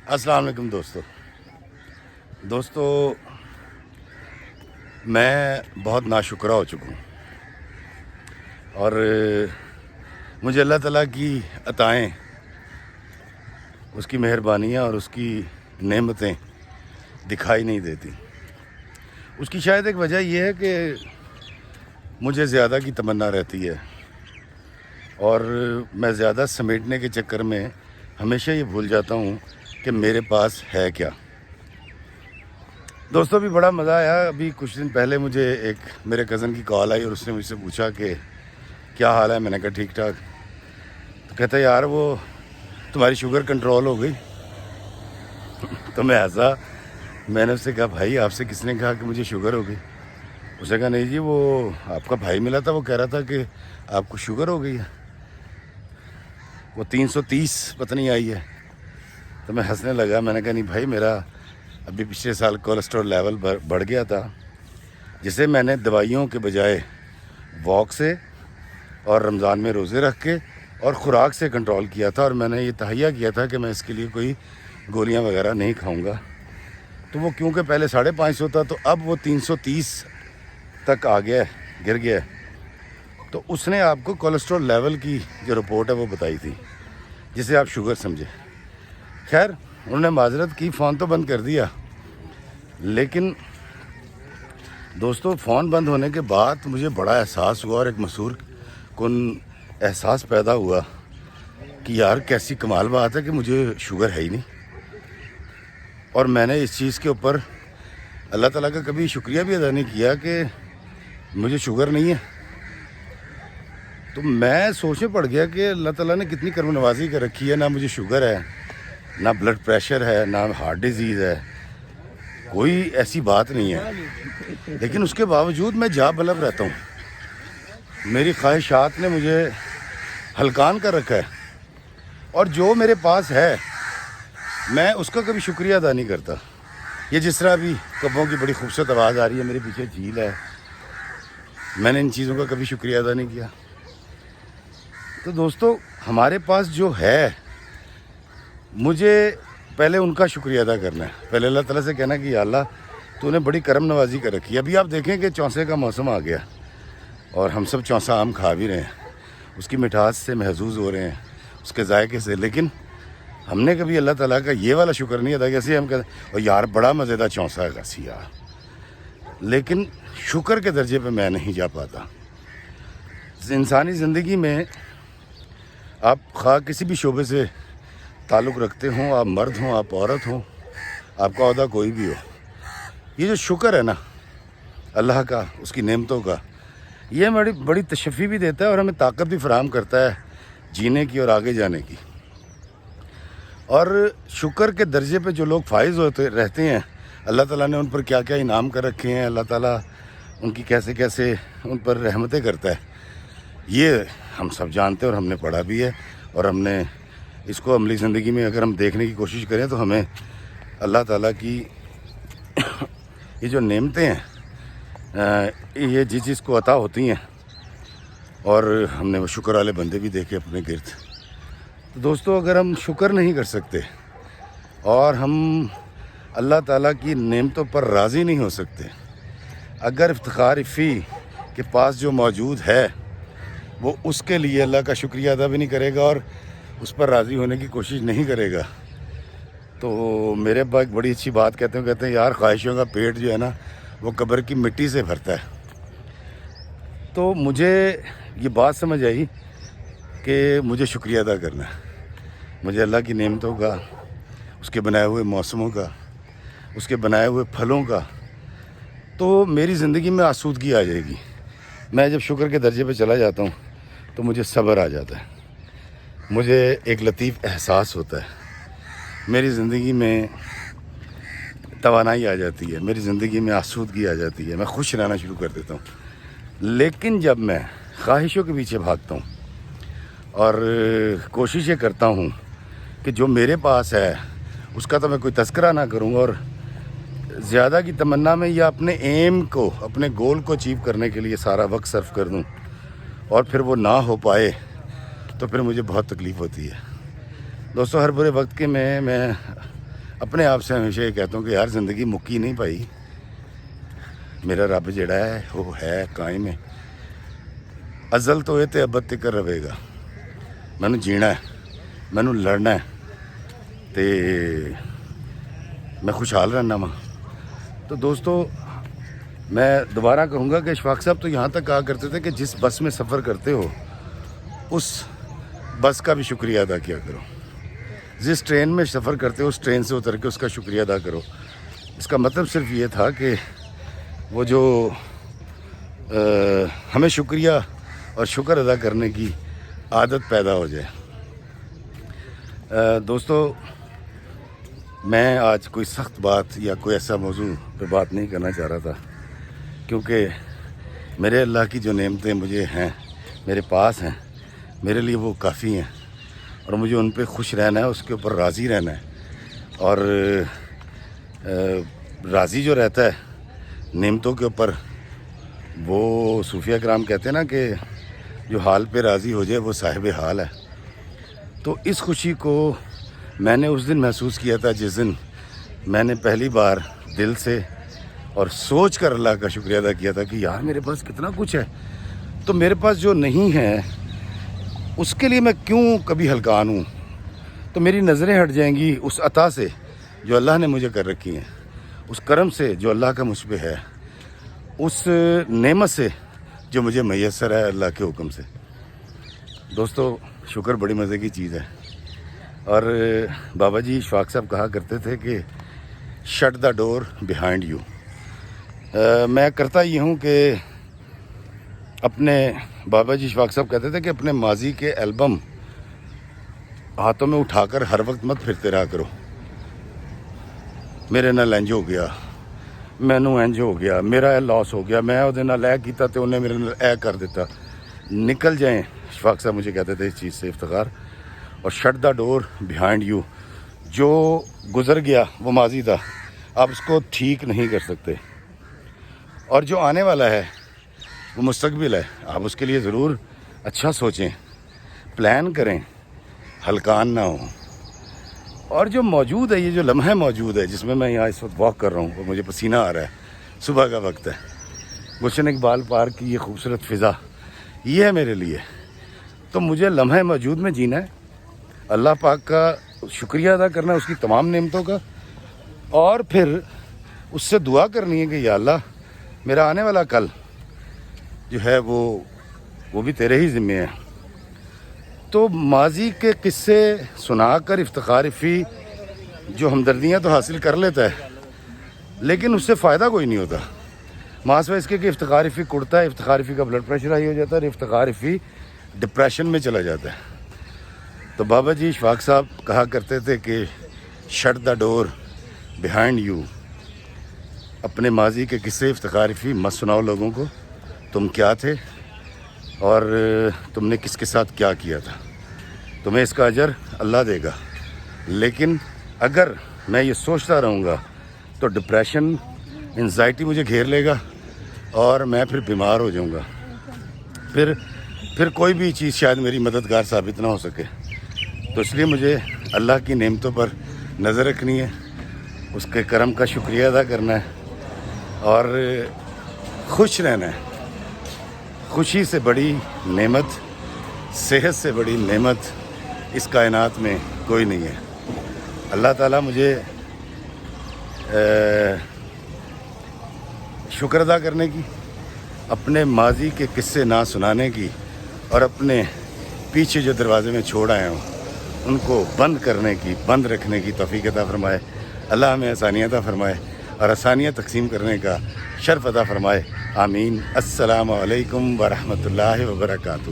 السلام علیکم دوستو میں بہت ناشکرہ ہو چکا ہوں اور مجھے اللہ تعالیٰ کی عطائیں، اس کی مہربانیاں اور اس کی نعمتیں دکھائی نہیں دیتی۔ اس کی شاید ایک وجہ یہ ہے کہ مجھے زیادہ کی تمنا رہتی ہے اور میں زیادہ سمیٹنے کے چکر میں ہمیشہ یہ بھول جاتا ہوں کہ میرے پاس ہے کیا۔ دوستوں بھی بڑا مزہ آیا، ابھی کچھ دن پہلے مجھے ایک میرے کزن کی کال آئی اور اس نے مجھ سے پوچھا کہ کیا حال ہے۔ میں نے کہا ٹھیک ٹھاک۔ تو کہتا ہے یار وہ تمہاری شوگر کنٹرول ہو گئی۔ تو میں نے اس سے کہا بھائی آپ سے کس نے کہا کہ مجھے شوگر ہو گئی؟ اس نے کہا نہیں جی وہ آپ کا بھائی ملا تھا، وہ کہہ رہا تھا کہ آپ کو شوگر ہو گئی ہے، وہ 330 پتہ نہیں آئی ہے۔ تو میں ہنسنے لگا، میں نے کہا نہیں بھائی میرا ابھی پچھلے سال کولیسٹرول لیول بڑھ گیا تھا، جسے میں نے دوائیوں کے بجائے واک سے اور رمضان میں روزے رکھ کے اور خوراک سے کنٹرول کیا تھا، اور میں نے یہ تہیہ کیا تھا کہ میں اس کے لیے کوئی گولیاں وغیرہ نہیں کھاؤں گا۔ تو وہ کیونکہ پہلے 550 تھا تو اب وہ 330 تک آ گیا ہے، گر گیا ہے۔ تو اس نے آپ کو کولیسٹرول لیول کی جو رپورٹ ہے وہ بتائی تھی، جسے آپ شوگر سمجھے۔ خیر انہوں نے معذرت کی، فون تو بند کر دیا، لیکن دوستو فون بند ہونے کے بعد مجھے بڑا احساس ہوا اور ایک مسرور کن احساس پیدا ہوا کہ یار کیسی کمال بات ہے کہ مجھے شوگر ہے ہی نہیں، اور میں نے اس چیز کے اوپر اللہ تعالیٰ کا کبھی شکریہ بھی ادا نہیں کیا کہ مجھے شوگر نہیں ہے۔ تو میں سوچنے پڑ گیا کہ اللہ تعالیٰ نے کتنی کرم نوازی کر رکھی ہے، نہ مجھے شوگر ہے، نہ بلڈ پریشر ہے، نہ ہارٹ ڈیزیز ہے، کوئی ایسی بات نہیں ہے، لیکن اس کے باوجود میں جا بلب رہتا ہوں۔ میری خواہشات نے مجھے ہلکان کر رکھا ہے، اور جو میرے پاس ہے میں اس کا کبھی شکریہ ادا نہیں کرتا۔ یہ جس طرح ابھی کبوں کی بڑی خوبصورت آواز آ رہی ہے، میرے پیچھے جھیل ہے، میں نے ان چیزوں کا کبھی شکریہ ادا نہیں کیا۔ تو دوستو ہمارے پاس جو ہے مجھے پہلے ان کا شکریہ ادا کرنا ہے، پہلے اللہ تعالیٰ سے کہنا کہ یا اللہ تو نے بڑی کرم نوازی کر رکھی ہے۔ ابھی آپ دیکھیں کہ چونسے کا موسم آ گیا اور ہم سب چونسا آم کھا بھی رہے ہیں، اس کی مٹھاس سے محظوظ ہو رہے ہیں، اس کے ذائقے سے، لیکن ہم نے کبھی اللہ تعالیٰ کا یہ والا شکر نہیں ادا کیا۔ ہم کہتے ہیں اور یار بڑا مزیدار چونسا ہے گاسی یار، لیکن شکر کے درجے پہ میں نہیں جا پاتا۔ انسانی زندگی میں آپ خواہ کسی بھی شعبے سے تعلق رکھتے ہوں، آپ مرد ہوں، آپ عورت ہوں، آپ کا عہدہ کوئی بھی ہو، یہ جو شکر ہے نا اللہ کا، اس کی نعمتوں کا، یہ بڑی تشفی بھی دیتا ہے اور ہمیں طاقت بھی فراہم کرتا ہے جینے کی اور آگے جانے کی۔ اور شکر کے درجے پہ جو لوگ فائز ہوتے رہتے ہیں، اللہ تعالیٰ نے ان پر کیا کیا انعام کر رکھے ہیں، اللہ تعالیٰ ان کی کیسے کیسے ان پر رحمتیں کرتا ہے، یہ ہم سب جانتے ہیں اور ہم نے پڑھا بھی ہے، اور ہم نے اس کو عملی زندگی میں اگر ہم دیکھنے کی کوشش کریں تو ہمیں اللہ تعالیٰ کی یہ جو نعمتیں ہیں یہ جس چیز کو عطا ہوتی ہیں، اور ہم نے وہ شکر والے بندے بھی دیکھے اپنے گرد۔ تو دوستو اگر ہم شکر نہیں کر سکتے اور ہم اللہ تعالیٰ کی نعمتوں پر راضی نہیں ہو سکتے، اگر افتخار فی کے پاس جو موجود ہے وہ اس کے لیے اللہ کا شکریہ ادا بھی نہیں کرے گا اور اس پر راضی ہونے کی کوشش نہیں کرے گا، تو میرے ابا ایک بڑی اچھی بات کہتے ہیں یار خواہشوں کا پیٹ جو ہے نا وہ قبر کی مٹی سے بھرتا ہے۔ تو مجھے یہ بات سمجھ آئی کہ مجھے شکریہ ادا کرنا ہے، مجھے اللہ کی نعمتوں کا، اس کے بنائے ہوئے موسموں کا، اس کے بنائے ہوئے پھلوں کا، تو میری زندگی میں آسودگی آ جائے گی۔ میں جب شکر کے درجے پہ چلا جاتا ہوں تو مجھے صبر آ جاتا ہے، مجھے ایک لطیف احساس ہوتا ہے، میری زندگی میں توانائی آ جاتی ہے، میری زندگی میں آسودگی آ جاتی ہے، میں خوش رہنا شروع کر دیتا ہوں۔ لیکن جب میں خواہشوں کے پیچھے بھاگتا ہوں اور کوشش یہ کرتا ہوں کہ جو میرے پاس ہے اس کا تو میں کوئی تذکرہ نہ کروں، اور زیادہ کی تمنا میں یا اپنے ایم کو، اپنے گول کو اچیو کرنے کے لیے سارا وقت صرف کر دوں اور پھر وہ نہ ہو پائے تو پھر مجھے بہت تکلیف ہوتی ہے۔ دوستو ہر برے وقت کے میں اپنے آپ سے ہمیشہ یہ کہتا ہوں کہ یار زندگی مکی نہیں پائی، میرا رب جڑا ہے وہ ہے قائم ہے، ازل تو یہ تے ابد تک رہے گا، مینوں جینا ہے، مینوں لڑنا ہے، تے میں خوشحال رہنا وا۔ تو دوستو میں دوبارہ کہوں گا کہ اشفاق صاحب تو یہاں تک کہا کرتے تھے کہ جس بس میں سفر کرتے ہو اس بس کا بھی شکریہ ادا کیا کرو، جس ٹرین میں سفر کرتے ہو اس ٹرین سے اتر کے اس کا شکریہ ادا کرو۔ اس کا مطلب صرف یہ تھا کہ وہ جو ہمیں شکریہ اور شکر ادا کرنے کی عادت پیدا ہو جائے۔ دوستو میں آج کوئی سخت بات یا کوئی ایسا موضوع پہ بات نہیں کرنا چاہ رہا تھا، کیونکہ میرے اللہ کی جو نعمتیں مجھے ہیں، میرے پاس ہیں، میرے لیے وہ کافی ہیں، اور مجھے ان پہ خوش رہنا ہے، اس کے اوپر راضی رہنا ہے۔ اور راضی جو رہتا ہے نعمتوں کے اوپر، وہ صوفیہ کرام کہتے ہیں نا کہ جو حال پہ راضی ہو جائے وہ صاحب حال ہے۔ تو اس خوشی کو میں نے اس دن محسوس کیا تھا جس دن میں نے پہلی بار دل سے اور سوچ کر اللہ کا شکریہ ادا کیا تھا کہ یار میرے پاس کتنا کچھ ہے، تو میرے پاس جو نہیں ہے اس کے لیے میں کیوں کبھی ہلکان ہوں۔ تو میری نظریں ہٹ جائیں گی اس عطا سے جو اللہ نے مجھے کر رکھی ہیں، اس کرم سے جو اللہ کا مجھ پہ ہے، اس نعمت سے جو مجھے میسر ہے اللہ کے حکم سے۔ دوستو شکر بڑی مزے کی چیز ہے، اور بابا جی اشفاق صاحب کہا کرتے تھے کہ shut the door behind you. میں کرتا یہ ہوں کہ اپنے بابا جی اشفاق صاحب کہتے تھے کہ اپنے ماضی کے البم ہاتھوں میں اٹھا کر ہر وقت مت پھرتے رہا کرو، میرے نال انج ہو گیا، مینوں انج ہو گیا، میرا لاس ہو گیا، میں وہ نال اے کیتا تے انہیں میرے نال اے کر دیتا۔ نکل جائیں، اشفاق صاحب مجھے کہتے تھے اس چیز سے افتخار، اور shut the door behind you. جو گزر گیا وہ ماضی تھا، آپ اس کو ٹھیک نہیں کر سکتے، اور جو آنے والا ہے وہ مستقبل ہے، آپ اس کے لیے ضرور اچھا سوچیں، پلان کریں، ہلکان نہ ہوں۔ اور جو موجود ہے، یہ جو لمحہ موجود ہے جس میں میں یہاں اس وقت واک کر رہا ہوں، وہ مجھے پسینہ آ رہا ہے، صبح کا وقت ہے، گلشن اقبال پارک کی یہ خوبصورت فضا یہ ہے میرے لیے۔ تو مجھے لمحہ موجود میں جینا ہے، اللہ پاک کا شکریہ ادا کرنا ہے اس کی تمام نعمتوں کا، اور پھر اس سے دعا کرنی ہے کہ یا اللہ میرا آنے والا کل جو ہے وہ بھی تیرے ہی ذمے ہے۔ تو ماضی کے قصے سنا کر افتخار فی جو ہمدردیاں تو حاصل کر لیتا ہے، لیکن اس سے فائدہ کوئی نہیں ہوتا، ماسوہ اس کے کہ افتخار فی کڑتا ہے، افتخار فی کا بلڈ پریشر ہائی ہو جاتا ہے، اور افتخار فی ڈپریشن میں چلا جاتا ہے۔ تو بابا جی اشفاق صاحب کہا کرتے تھے کہ shut the door behind you, اپنے ماضی کے قصے افتخار فی مت سناؤ لوگوں کو، تم کیا تھے اور تم نے کس کے ساتھ کیا کیا تھا، تمہیں اس کا اجر اللہ دے گا۔ لیکن اگر میں یہ سوچتا رہوں گا تو ڈپریشن، انزائٹی مجھے گھیر لے گا، اور میں پھر بیمار ہو جاؤں گا، پھر کوئی بھی چیز شاید میری مددگار ثابت نہ ہو سکے۔ تو اس لیے مجھے اللہ کی نعمتوں پر نظر رکھنی ہے، اس کے کرم کا شکریہ ادا کرنا ہے، اور خوش رہنا ہے۔ خوشی سے بڑی نعمت، صحت سے بڑی نعمت اس کائنات میں کوئی نہیں ہے۔ اللہ تعالیٰ مجھے شکر ادا کرنے کی، اپنے ماضی کے قصے نہ سنانے کی، اور اپنے پیچھے جو دروازے میں چھوڑ آئے ہوں ان کو بند کرنے کی، بند رکھنے کی توفیق عطا فرمائے۔ اللہ ہمیں آسانیاں عطا فرمائے اور آسانیاں تقسیم کرنے کا شرف عطا فرمائے، آمین۔ السلام علیکم ورحمۃ اللہ وبرکاتہ۔